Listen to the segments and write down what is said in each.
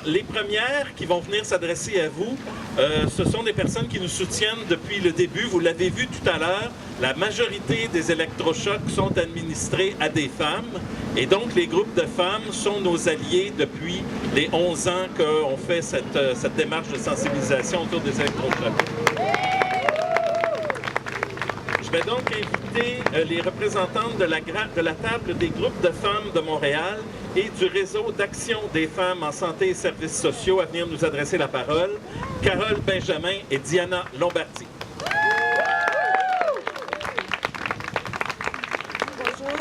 Alors, les premières qui vont venir s'adresser à vous, ce sont des personnes qui nous soutiennent depuis le début. Vous l'avez vu tout à l'heure, la majorité des électrochocs sont administrés à des femmes. Et donc, les groupes de femmes sont nos alliés depuis les 11 ans qu'on fait cette démarche de sensibilisation autour des électrochocs. Je vais donc inviter les représentantes de la table des groupes de femmes de Montréal et du réseau d'action des femmes en santé et services sociaux à venir nous adresser la parole. Carole Benjamin et Diana Lombardi. Bonjour,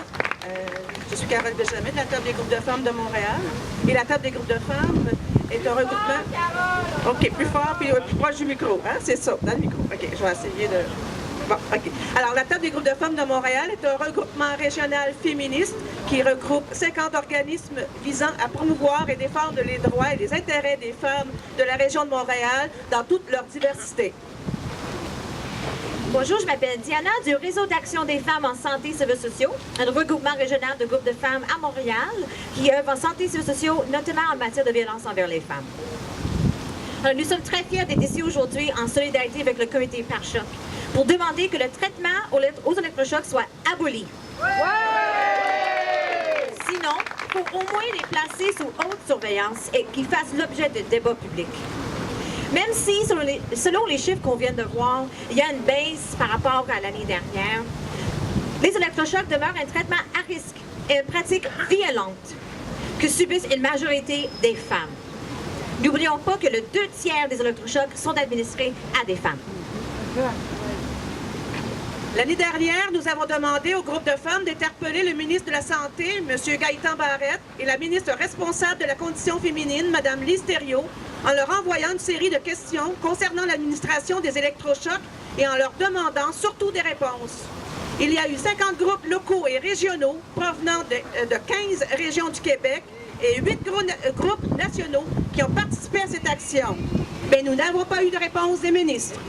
je suis Carole Benjamin de la table des groupes de femmes de Montréal. Et la table des groupes de femmes est un regroupement... OK, plus fort, puis plus proche du micro. Hein? C'est ça, dans le micro. OK, je vais essayer de... Bon, OK. Alors, la table des groupes de femmes de Montréal est un regroupement régional féministe qui regroupe 50 organismes visant à promouvoir et défendre les droits et les intérêts des femmes de la région de Montréal dans toute leur diversité. Bonjour, je m'appelle Diana du Réseau d'action des femmes en santé et services sociaux, un regroupement régional de groupes de femmes à Montréal qui œuvre en santé et services sociaux, notamment en matière de violence envers les femmes. Alors, nous sommes très fiers d'être ici aujourd'hui en solidarité avec le comité Pare-Choc pour demander que le traitement aux électrochocs soit aboli. Sinon, il faut au moins les placer sous haute surveillance et qu'ils fassent l'objet de débats publics. Même si, selon les chiffres qu'on vient de voir, il y a une baisse par rapport à l'année dernière, les électrochocs demeurent un traitement à risque et une pratique violente que subissent une majorité des femmes. N'oublions pas que le 2/3 des électrochocs sont administrés à des femmes. L'année dernière, nous avons demandé au groupe de femmes d'interpeller le ministre de la Santé, M. Gaëtan Barrette, et la ministre responsable de la condition féminine, Mme Lise Thériault, en leur envoyant une série de questions concernant l'administration des électrochocs et en leur demandant surtout des réponses. Il y a eu 50 groupes locaux et régionaux provenant de 15 régions du Québec et 8 groupes nationaux qui ont participé à cette action. Mais nous n'avons pas eu de réponse des ministres.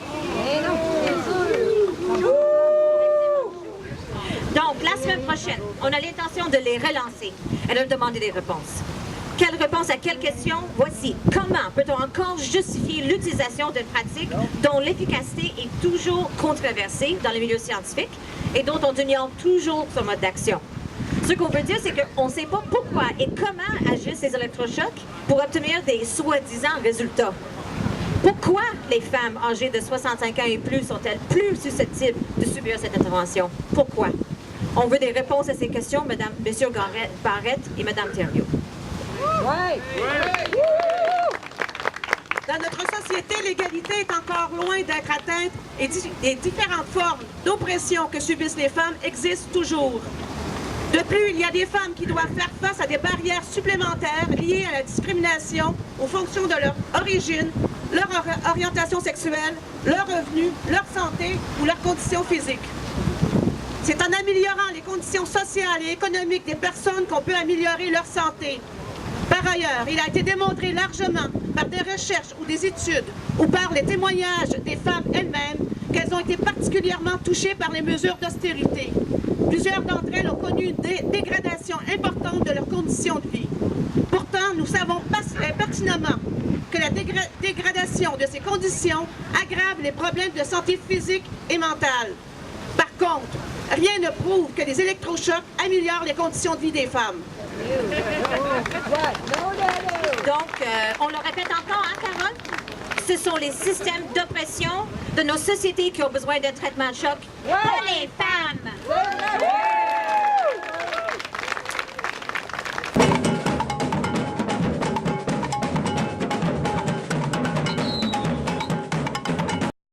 Donc, la semaine prochaine, on a l'intention de les relancer et de leur demander des réponses. Quelle réponse à quelle question? Voici. Comment peut-on encore justifier l'utilisation d'une pratique dont l'efficacité est toujours controversée dans les milieux scientifiques et dont on ignore toujours son mode d'action? Ce qu'on veut dire, c'est qu'on ne sait pas pourquoi et comment agissent ces électrochocs pour obtenir des soi-disant résultats. Pourquoi les femmes âgées de 65 ans et plus sont-elles plus susceptibles de subir cette intervention? Pourquoi? On veut des réponses à ces questions, M. Barrette et Mme Thériault. Dans notre société, l'égalité est encore loin d'être atteinte et les différentes formes d'oppression que subissent les femmes existent toujours. De plus, il y a des femmes qui doivent faire face à des barrières supplémentaires liées à la discrimination aux fonctions de leur origine, leur orientation sexuelle, leur revenu, leur santé ou leur condition physique. C'est en améliorant les conditions sociales et économiques des personnes qu'on peut améliorer leur santé. Par ailleurs, il a été démontré largement par des recherches ou des études ou par les témoignages des femmes elles-mêmes qu'elles ont été particulièrement touchées par les mesures d'austérité. Plusieurs d'entre elles ont connu une dégradation importante de leurs conditions de vie. Pourtant, nous savons pertinemment que la dégradation de ces conditions aggrave les problèmes de santé physique et mentale. Par contre, rien ne prouve que les électrochocs améliorent les conditions de vie des femmes. Donc, on le répète encore, hein, Carole? Ce sont les systèmes d'oppression de nos sociétés qui ont besoin d'un traitement de choc pour les femmes.